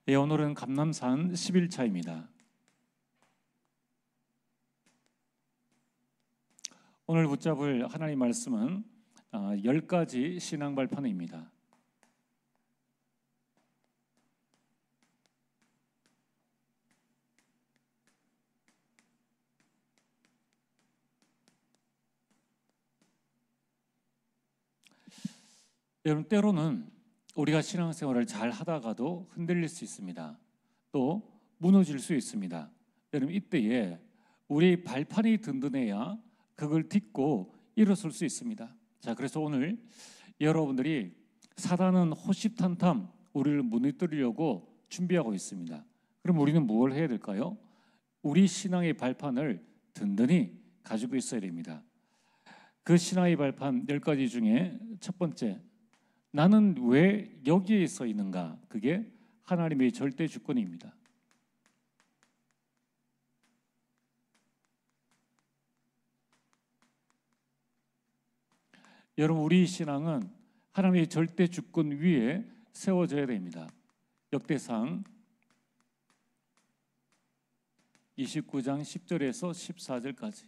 예, 오늘은 감람산 10일차입니다. 오늘 붙잡을 하나님 말씀은 10가지 신앙 발판입니다. 여러분, 때로는 우리가 신앙생활을 잘 하다가도 흔들릴 수 있습니다. 또 무너질 수 있습니다. 여러분, 이때에 우리 발판이 든든해야 그걸 딛고 일어설 수 있습니다. 자, 그래서 오늘 여러분들이 사단은 호시탐탐 우리를 무너뜨리려고 준비하고 있습니다. 그럼 우리는 뭘 해야 될까요? 우리 신앙의 발판을 든든히 가지고 있어야 됩니다. 그 신앙의 발판 10가지 중에 첫 번째, 나는 왜 여기에 서 있는가? 그게 하나님의 절대 주권입니다. 여러분, 우리 신앙은 하나님의 절대 주권 위에 세워져야 됩니다. 역대상 29장 10절에서 14절까지.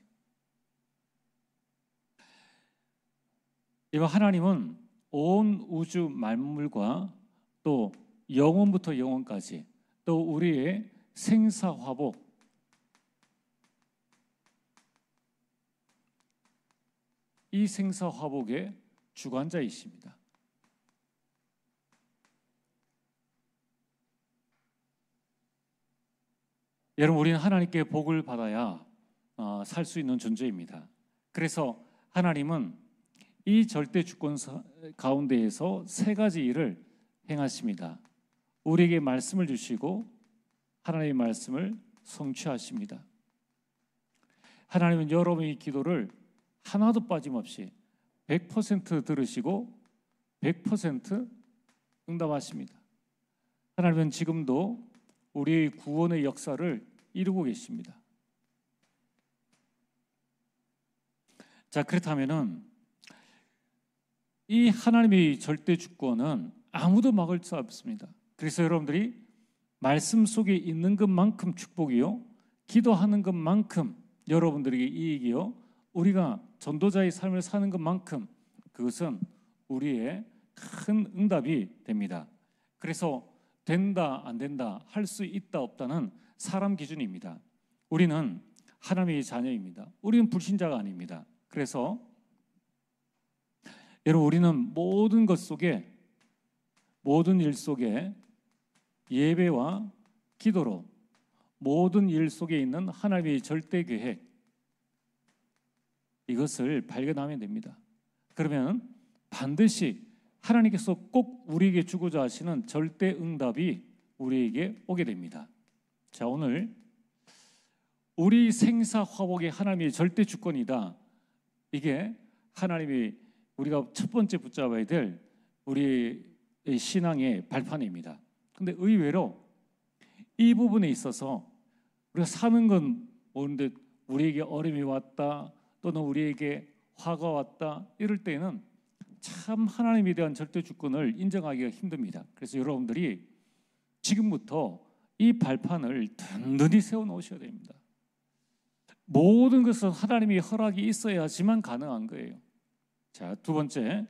이와 하나님은 온 우주 만물과 또 영원부터 영원까지, 또 우리의 생사화복, 이 생사화복의 주관자이십니다. 여러분, 우리는 하나님께 복을 받아야 살 수 있는 존재입니다. 그래서 하나님은 이 절대 주권 가운데에서 3가지 일을 행하십니다. 우리에게 말씀을 주시고 하나님의 말씀을 성취하십니다. 하나님은 여러분의 기도를 하나도 빠짐없이 100% 들으시고 100% 응답하십니다. 하나님은 지금도 우리의 구원의 역사를 이루고 계십니다. 자, 그렇다면은 이 하나님의 절대 주권은 아무도 막을 수 없습니다. 그래서 여러분들이 말씀 속에 있는 것만큼 축복이요, 기도하는 것만큼 여러분들에게 이익이요, 우리가 전도자의 삶을 사는 것만큼 그것은 우리의 큰 응답이 됩니다. 그래서 된다 안 된다, 할 수 있다 없다는 사람 기준입니다. 우리는 하나님의 자녀입니다. 우리는 불신자가 아닙니다. 그래서 여러분, 우리는 모든 것 속에, 모든 일 속에 예배와 기도로 모든 일 속에 있는 하나님의 절대 계획, 이것을 발견하면 됩니다. 그러면 반드시 하나님께서 꼭 우리에게 주고자 하시는 절대 응답이 우리에게 오게 됩니다. 자, 오늘 우리 생사화복의 하나님의 절대 주권이다. 이게 하나님이 우리가 첫 번째 붙잡아야 될 우리의 신앙의 발판입니다. 근데 의외로 이 부분에 있어서 우리가 사는 건 모르는데 우리에게 어려움이 왔다, 또는 우리에게 화가 왔다, 이럴 때는 참 하나님에 대한 절대 주권을 인정하기가 힘듭니다. 그래서 여러분들이 지금부터 이 발판을 든든히 세워놓으셔야 됩니다. 모든 것은 하나님의 허락이 있어야지만 가능한 거예요. 자, 두 번째,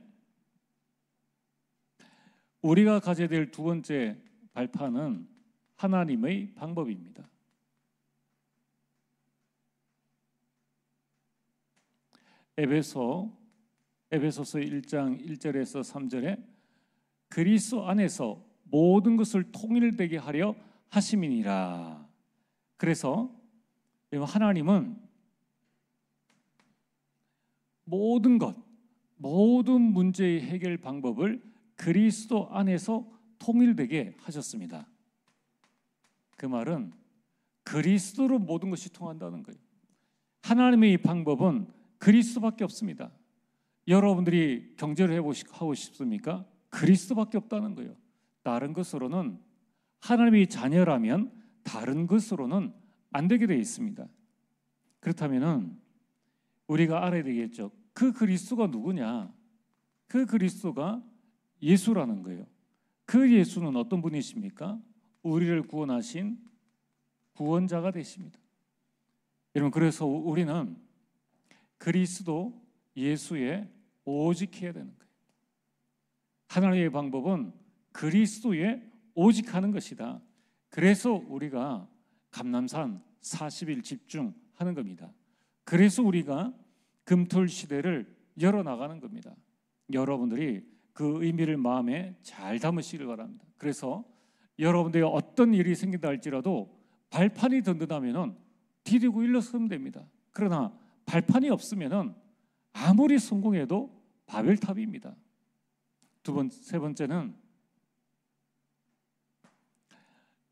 우리가 가져야 될 두 번째 발판은 하나님의 방법입니다. 에베소서 1장 1절에서 3절에 그리스도 안에서 모든 것을 통일되게 하려 하심이니라. 그래서 하나님은 모든 것, 모든 문제의 해결 방법을 그리스도 안에서 통일되게 하셨습니다. 그 말은 그리스도로 모든 것이 통한다는 거예요. 하나님의 방법은 그리스도밖에 없습니다. 여러분들이 경제를 하고 싶습니까? 그리스도밖에 없다는 거예요. 다른 것으로는, 하나님의 자녀라면 다른 것으로는 안 되게 되어 있습니다. 그렇다면 우리가 알아야 되겠죠. 그 그리스도가 누구냐? 그 그리스도가 예수라는 거예요. 그 예수는 어떤 분이십니까? 우리를 구원하신 구원자가 되십니다. 여러분, 그래서 우리는 그리스도 예수에 오직해야 되는 거예요. 하나님의 방법은 그리스도에 오직하는 것이다. 그래서 우리가 감람산 40일 집중하는 겁니다. 그래서 우리가 금토일 시대를 열어나가는 겁니다. 여러분들이 그 의미를 마음에 잘 담으시길 바랍니다. 그래서 여러분들이 어떤 일이 생긴다 할지라도 발판이 든든하면 디디고 일어서면 됩니다. 그러나 발판이 없으면 아무리 성공해도 바벨탑입니다. 세 번째는,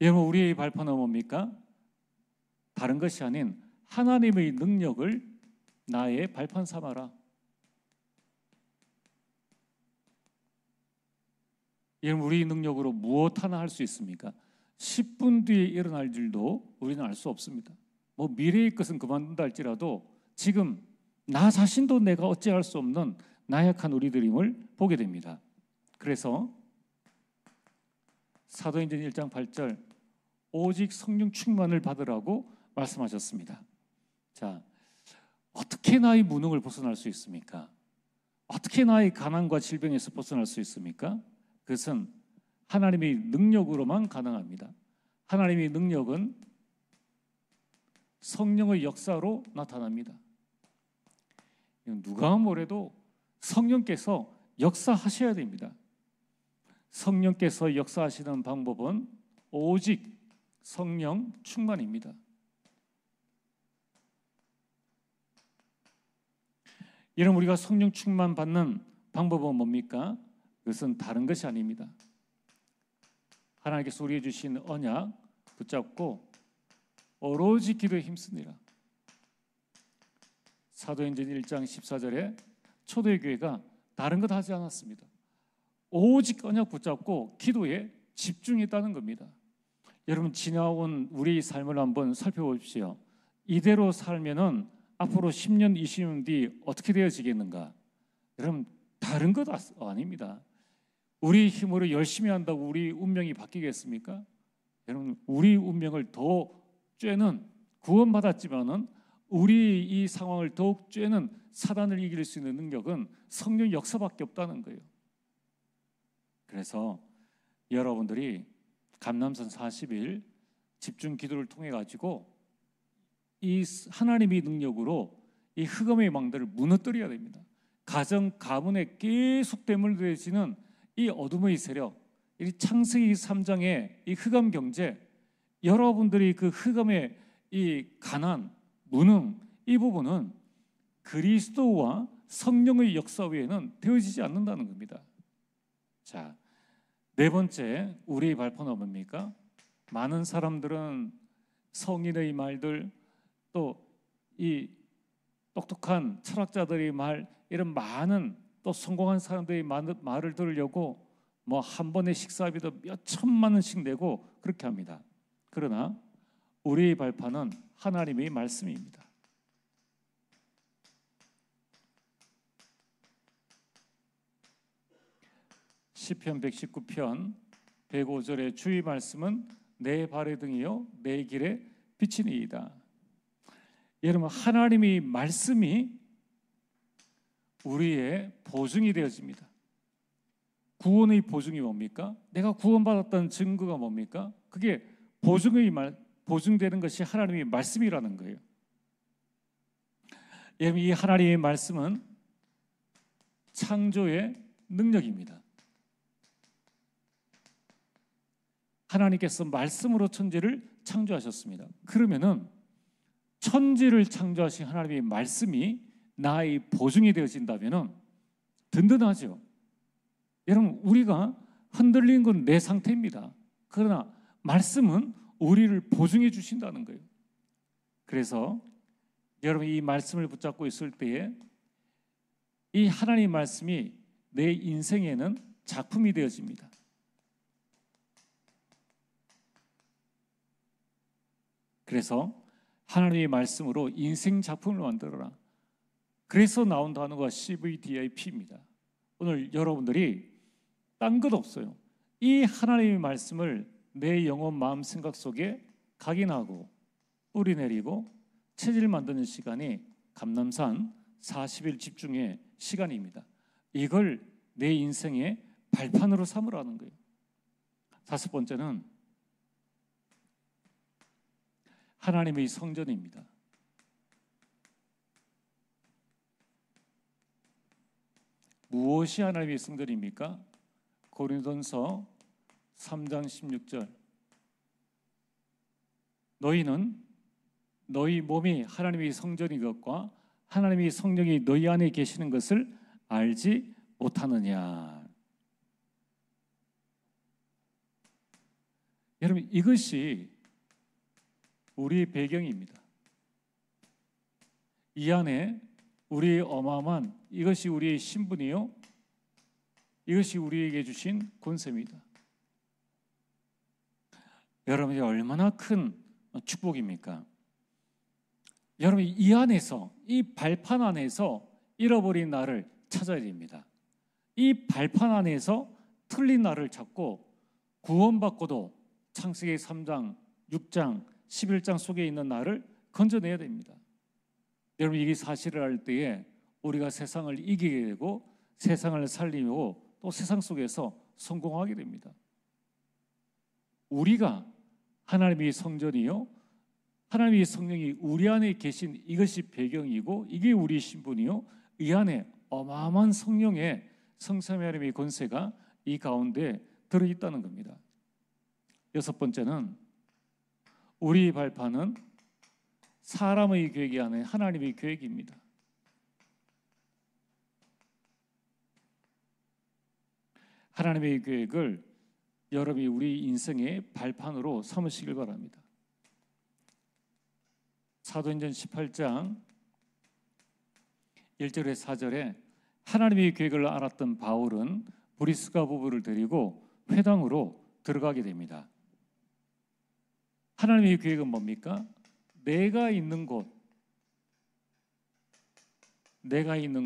여러분, 우리의 발판은 뭡니까? 다른 것이 아닌 하나님의 능력을 나의 발판 삼아라. 여러분, 우리 능력으로 무엇 하나 할 수 있습니까? 10분 뒤에 일어날 일도 우리는 알 수 없습니다. 뭐 미래의 것은 그만둔다 할지라도 지금 나 자신도 내가 어찌할 수 없는 나약한 우리들임을 보게 됩니다. 그래서 사도행전 1장 8절, 오직 성령 충만을 받으라고 말씀하셨습니다. 자, 어떻게 나의 무능을 벗어날 수 있습니까? 어떻게 나의 가난과 질병에서 벗어날 수 있습니까? 그것은 하나님의 능력으로만 가능합니다. 하나님의 능력은 성령의 역사로 나타납니다. 누가 뭐래도 성령께서 역사하셔야 됩니다. 성령께서 역사하시는 방법은 오직 성령 충만입니다. 여러분, 우리가 성령 충만 받는 방법은 뭡니까? 그것은 다른 것이 아닙니다. 하나님께서 우리에게 주신 언약 붙잡고 오로지 기도에 힘쓰니라. 사도행전 1장 14절에 초대의 교회가 다른 것 하지 않았습니다. 오직 언약 붙잡고 기도에 집중했다는 겁니다. 여러분, 지나온 우리 삶을 한번 살펴보십시오. 이대로 살면은 앞으로 10년, 20년 뒤 어떻게 되어지겠는가? 여러분, 다른 것 아닙니다. 우리 힘으로 열심히 한다고 우리 운명이 바뀌겠습니까? 여러분, 우리 운명을 더 쬐는, 구원받았지만은 우리 이 상황을 더욱 쬐는 사단을 이길 수 있는 능력은 성령 역사밖에 없다는 거예요. 그래서 여러분들이 감람산 40일 집중 기도를 통해 가지고 이 하나님의 능력으로 이 흑암의 망대를 무너뜨려야 됩니다. 가정 가문에 계속 대물대지는 이 어둠의 세력, 이 창세기 3장의 이 흑암 경제, 여러분들이 그 흑암의 이 가난, 무능, 이 부분은 그리스도와 성령의 역사 외에는 되어지지 않는다는 겁니다. 자, 네 번째, 우리의 발판은 뭡니까? 많은 사람들은 성인의 말들, 또 이 똑똑한 철학자들의 말, 이런 많은 또 성공한 사람들의 말을 들으려고 뭐 한 번의 식사비도 몇 천만 원씩 내고 그렇게 합니다. 그러나 우리의 발판은 하나님의 말씀입니다. 시편 119편 105절의 주의 말씀은 내 발의 등이요 내 길에 비치니이다. 여러분, 하나님의 말씀이 우리의 보증이 되어집니다. 구원의 보증이 뭡니까? 내가 구원받았다는 증거가 뭡니까? 그게 보증되는 것이 하나님의 말씀이라는 거예요. 여러분, 이 하나님의 말씀은 창조의 능력입니다. 하나님께서 말씀으로 천지를 창조하셨습니다. 그러면은 천지를 창조하신 하나님의 말씀이 나의 보증이 되어진다면은 든든하죠. 여러분, 우리가 흔들린 건 내 상태입니다. 그러나 말씀은 우리를 보증해 주신다는 거예요. 그래서 여러분, 이 말씀을 붙잡고 있을 때에 이 하나님의 말씀이 내 인생에는 작품이 되어집니다. 그래서 하나님의 말씀으로 인생 작품을 만들어라. 그래서 나온 단어가 CVDIP입니다. 오늘 여러분들이 딴 것 없어요. 이 하나님의 말씀을 내 영혼, 마음, 생각 속에 각인하고 뿌리 내리고 체질 만드는 시간이 감람산 40일 집중의 시간입니다. 이걸 내 인생의 발판으로 삼으라는 거예요. 다섯 번째는 하나님의 성전입니다. 무엇이 하나님의 성전입니까? 고린도전서 3장 16절. 너희는 너희 몸이 하나님의 성전인 것과 하나님의 성령이 너희 안에 계시는 것을 알지 못하느냐. 여러분, 이것이 우리의 배경입니다. 이 안에 우리의 어마어마한, 이것이 우리의 신분이요, 이것이 우리에게 주신 권세입니다. 여러분이 얼마나 큰 축복입니까? 여러분, 이 안에서, 이 발판 안에서 잃어버린 나를 찾아야 됩니다. 이 발판 안에서 틀린 나를 찾고 구원받고도 창세기 3장, 6장, 11장 속에 있는 나를 건져내야 됩니다. 여러분, 이 사실을 알 때에 우리가 세상을 이기게 되고 세상을 살리고 또 세상 속에서 성공하게 됩니다. 우리가 하나님의 성전이요, 하나님의 성령이 우리 안에 계신 이것이 배경이고 이게 우리 신분이요, 이 안에 어마어마한 성령의 성삼위 하나님의 권세가 이 가운데 들어있다는 겁니다. 여섯 번째는 우리 발판은 사람의 계획이 아닌 하나님의 계획입니다. 하나님의 계획을 여러분이 우리 인생의 발판으로 삼으시길 바랍니다. 사도행전 18장 1절에 4절에 하나님의 계획을 알았던 바울은 브리스가 부부를 데리고 회당으로 들어가게 됩니다. 하나님의 계획은 뭡니까? 내가 있는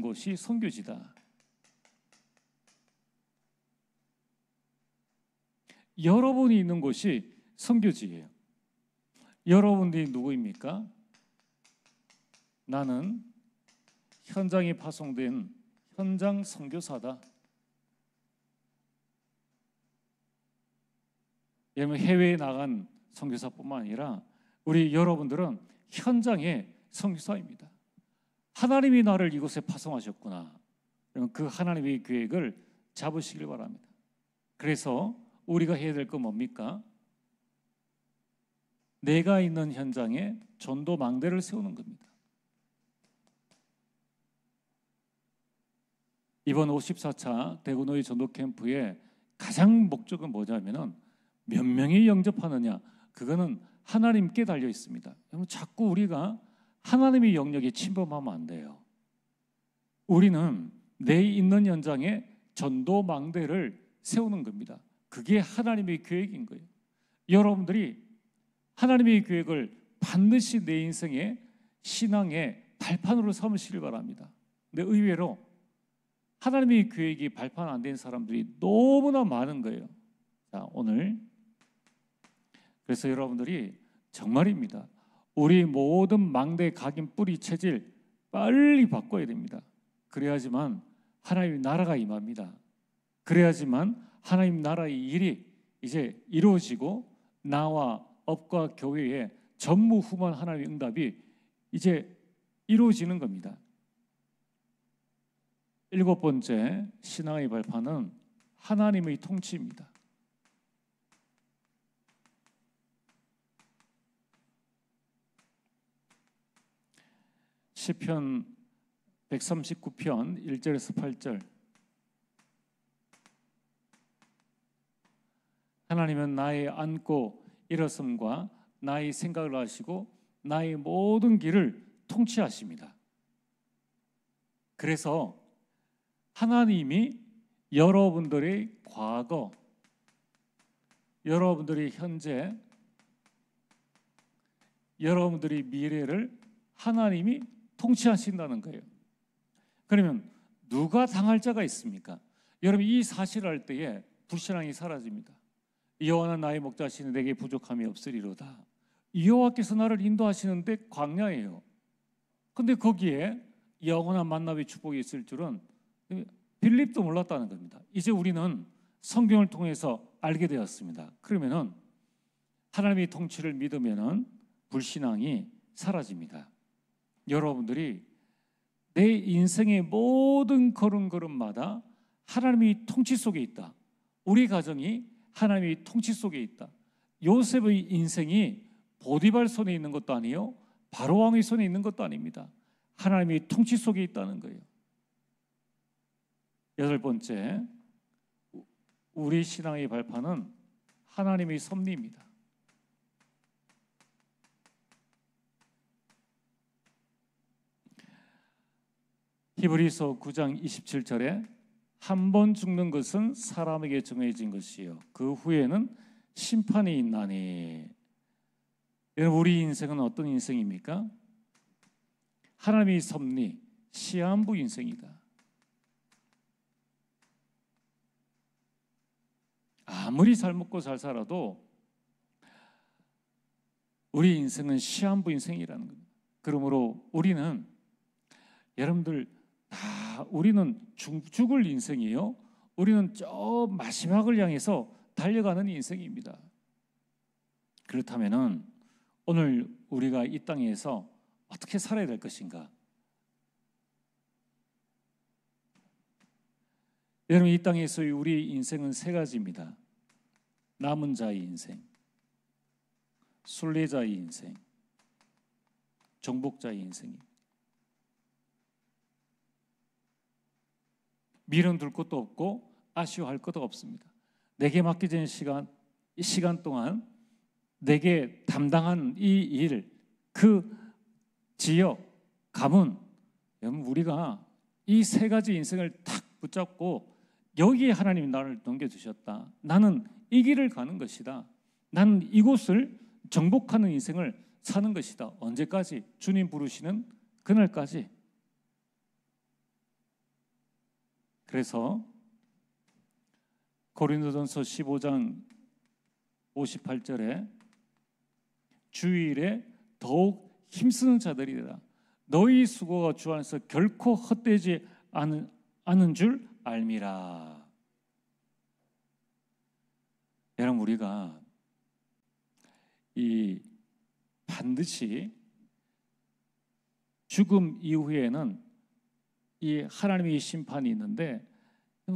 곳이 선교지다. 여러분이 있는 곳이 선교지예요. 여러분들이 누구입니까? 나는 현장에 파송된 현장 선교사다. 여러분, 해외에 나간 선교사뿐만 아니라 우리 여러분들은 현장의 선교사입니다. 하나님이 나를 이곳에 파송하셨구나. 그러면 그 하나님의 계획을 잡으시길 바랍니다. 그래서 우리가 해야 될 건 뭡니까? 내가 있는 현장에 전도 망대를 세우는 겁니다. 이번 54차 대구노예 전도 캠프의 가장 목적은 뭐냐면은 몇 명이 영접하느냐, 그거는 하나님께 달려 있습니다. 여러분, 자꾸 우리가 하나님의 영역에 침범하면 안 돼요. 우리는 내 있는 현장에 전도 망대를 세우는 겁니다. 그게 하나님의 계획인 거예요. 여러분들이 하나님의 계획을 반드시 내 인생의 신앙의 발판으로 삼으시길 바랍니다. 근데 의외로 하나님의 계획이 발판 안 된 사람들이 너무나 많은 거예요. 자, 오늘 그래서 여러분들이 정말입니다. 우리 모든 망대, 각인, 뿌리, 체질 빨리 바꿔야 됩니다. 그래야지만 하나님의 나라가 임합니다. 그래야지만 하나님 나라의 일이 이제 이루어지고 나와 업과 교회의 전무후무한 하나님의 응답이 이제 이루어지는 겁니다. 일곱 번째 신앙의 발판은 하나님의 통치입니다. 시편 139편 1절에서 8절. 하나님은 나의 앉고 일어섬과 나의 생각을 아시고 나의 모든 길을 통치하십니다. 그래서 하나님이 여러분들의 과거, 여러분들의 현재, 여러분들의 미래를 하나님이 통치하신다는 거예요. 그러면 누가 당할 자가 있습니까? 여러분, 이 사실을 알 때에 불신앙이 사라집니다. 여호와는 나의 목자시니 내게 부족함이 없으리로다. 여호와께서 나를 인도하시는데 광야예요. 근데 거기에 영원한 만남의 축복이 있을 줄은 빌립도 몰랐다는 겁니다. 이제 우리는 성경을 통해서 알게 되었습니다. 그러면은 하나님의 통치를 믿으면은 불신앙이 사라집니다. 여러분들이 내 인생의 모든 걸음걸음마다 하나님의 통치 속에 있다. 우리 가정이 하나님의 통치 속에 있다. 요셉의 인생이 보디발 손에 있는 것도 아니요, 바로 왕의 손에 있는 것도 아닙니다. 하나님의 통치 속에 있다는 거예요. 여덟 번째, 우리 신앙의 발판은 하나님의 섭리입니다. 히브리서 9장 27절에 한 번 죽는 것은 사람에게 정해진 것이요 그 후에는 심판이 있나니. 여러분, 우리 인생은 어떤 인생입니까? 하나님의 섭리, 시한부 인생이다. 아무리 잘 먹고 잘 살아도 우리 인생은 시한부 인생이라는 겁니다. 그러므로 우리는, 여러분들 우리는 죽을 인생이에요. 우리는 저 마지막을 향해서 달려가는 인생입니다. 그렇다면은 오늘 우리가 이 땅에서 어떻게 살아야 될 것인가? 여러분, 이 땅에서의 우리 인생은 세 가지입니다. 남은 자의 인생, 순례자의 인생, 정복자의 인생입니다. 미련 둘 것도 없고 아쉬워할 것도 없습니다. 내게 맡겨진 이 시간 동안 내게 담당한 이 일, 그 지역, 가문, 우리가 이 세 가지 인생을 탁 붙잡고 여기에 하나님이 나를 넘겨주셨다. 나는 이 길을 가는 것이다. 나는 이곳을 정복하는 인생을 사는 것이다. 언제까지? 주님 부르시는 그날까지. 그래서 고린도전서 15장 58절에 주일에 더욱 힘쓰는 자들이라. 너희 수고가 주 안에서 결코 헛되지 않은 줄 알미라. 여러분, 우리가 반드시 죽음 이후에는 이 하나님의 심판이 있는데,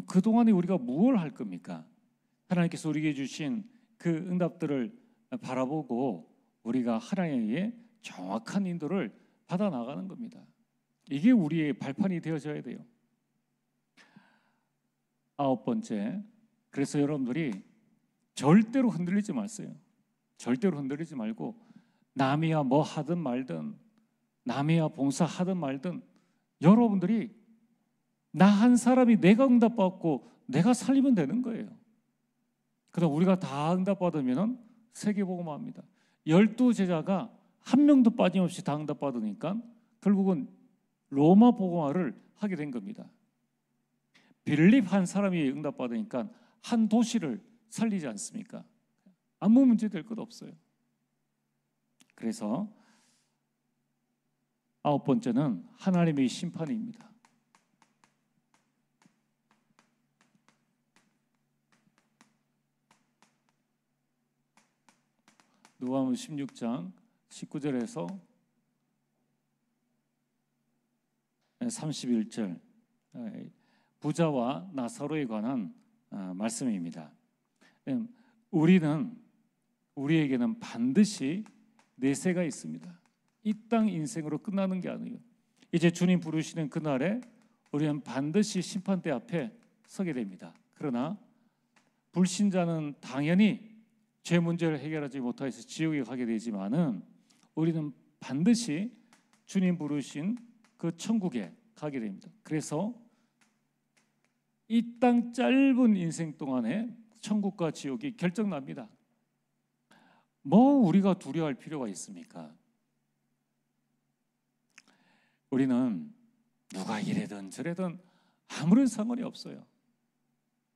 그동안에 우리가 무엇을 할 겁니까? 하나님께서 우리에게 주신 그 응답들을 바라보고 우리가 하나님의 정확한 인도를 받아 나가는 겁니다. 이게 우리의 발판이 되어져야 돼요. 아홉 번째, 그래서 여러분들이 절대로 흔들리지 마세요. 절대로 흔들리지 말고 남이야 뭐 하든 말든, 남이야 봉사하든 말든, 여러분들이 나 한 사람이 내가 응답받고 내가 살리면 되는 거예요. 그다음 우리가 다 응답받으면 세계복음화입니다. 12제자가 한 명도 빠짐없이 다 응답받으니까 결국은 로마 복음화를 하게 된 겁니다. 빌립 한 사람이 응답받으니까 한 도시를 살리지 않습니까? 아무 문제 될 것 없어요. 그래서 아홉 번째는 하나님의 심판입니다. 누가복음 16장 19절에서 31절, 부자와 나사로에 관한 말씀입니다. 우리에게는 반드시 내세가 있습니다. 이 땅 인생으로 끝나는 게 아니에요. 이제 주님 부르시는 그날에 우리는 반드시 심판대 앞에 서게 됩니다. 그러나 불신자는 당연히 죄 문제를 해결하지 못해서 지옥에 가게 되지만은 우리는 반드시 주님 부르신 그 천국에 가게 됩니다. 그래서 이 땅 짧은 인생 동안에 천국과 지옥이 결정납니다. 뭐 우리가 두려워할 필요가 있습니까? 우리는 누가 이래든 저래든 아무런 상관이 없어요.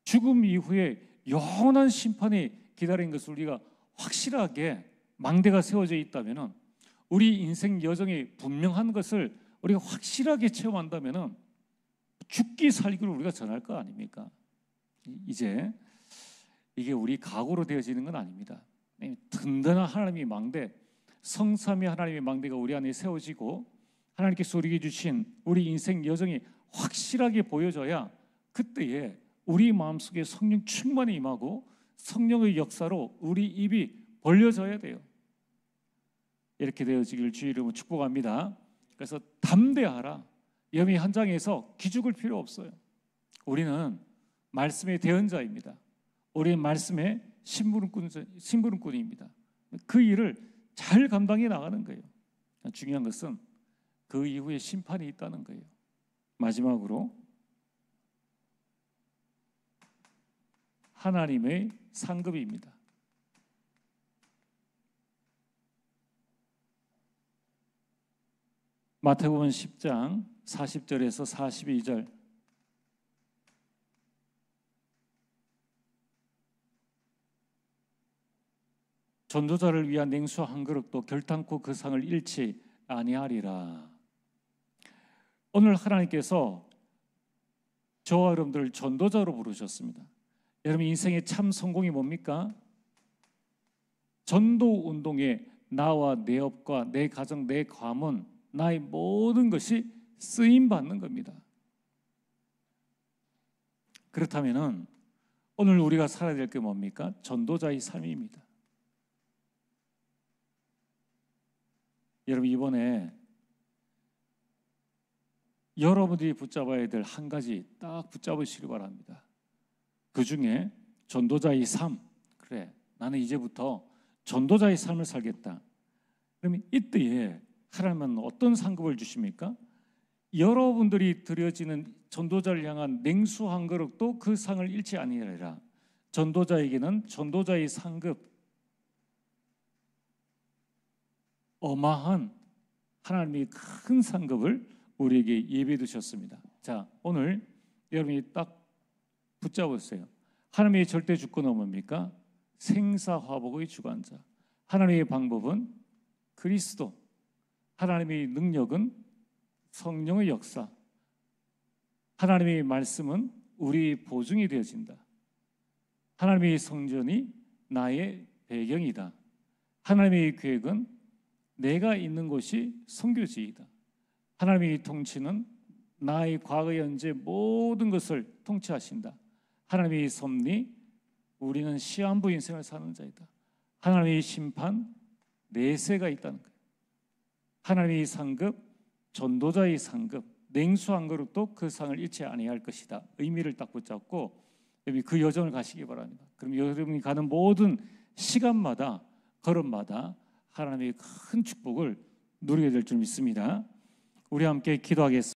죽음 이후에 영원한 심판이 기다리는 것을 우리가 확실하게 망대가 세워져 있다면, 우리 인생 여정이 분명한 것을 우리가 확실하게 체험한다면 죽기 살기를 우리가 전할 거 아닙니까? 이제 이게 우리 각오로 되어지는 건 아닙니다. 든든한 하나님의 망대, 성삼위 하나님의 망대가 우리 안에 세워지고 하나님께서 우리에게 주신 우리 인생 여정이 확실하게 보여져야 그때에 우리 마음속에 성령 충만이 임하고 성령의 역사로 우리 입이 벌려져야 돼요. 이렇게 되어지기를 주의 이름으로 축복합니다. 그래서 담대하라. 예레미야 한 장에서 기죽을 필요 없어요. 우리는 말씀의 대언자입니다. 우리는 말씀의 심부름꾼입니다. 그 일을 잘 감당해 나가는 거예요. 중요한 것은 그 이후에 심판이 있다는 거예요. 마지막으로 하나님의 상급입니다. 마태복음 10장 40절에서 42절. 전도자를 위한 냉수 한 그릇도 결탄코 그 상을 잃지 아니하리라. 오늘 하나님께서 저와 여러분들을 전도자로 부르셨습니다. 여러분 인생의 참 성공이 뭡니까? 전도 운동에 나와 내 업과 내 가정, 내 가문, 나의 모든 것이 쓰임 받는 겁니다. 그렇다면은 오늘 우리가 살아야 될 게 뭡니까? 전도자의 삶입니다. 여러분 이번에 여러분들이 붙잡아야 될 한 가지 딱 붙잡으시기 바랍니다. 그 중에 전도자의 삶. 그래, 나는 이제부터 전도자의 삶을 살겠다. 그러면 이때에 하나님은 어떤 상급을 주십니까? 여러분들이 드려지는 전도자를 향한 냉수 한 그릇도 그 상을 잃지 아니하리라. 전도자에게는 전도자의 상급, 어마한 하나님의 큰 상급을 우리에게 예비해 두셨습니다. 자, 오늘 여러분이 딱 붙잡으세요. 하나님의 절대 주권은 뭡니까? 생사화복의 주관자. 하나님의 방법은 그리스도. 하나님의 능력은 성령의 역사. 하나님의 말씀은 우리 보증이 되어진다. 하나님의 성전이 나의 배경이다. 하나님의 계획은 내가 있는 곳이 선교지이다. 하나님의 통치는 나의 과거, 현재 모든 것을 통치하신다. 하나님의 섭리, 우리는 시한부 인생을 사는 자이다. 하나님의 심판, 내세가 있다는 거예요. 하나님의 상급, 전도자의 상급, 냉수 한 그릇도 그 상을 잃지 아니할 것이다. 의미를 딱 붙잡고 그 여정을 가시기 바랍니다. 그럼 여러분이 가는 모든 시간마다, 걸음마다 하나님의 큰 축복을 누리게 될 줄 믿습니다. 우리 함께 기도하겠습니다.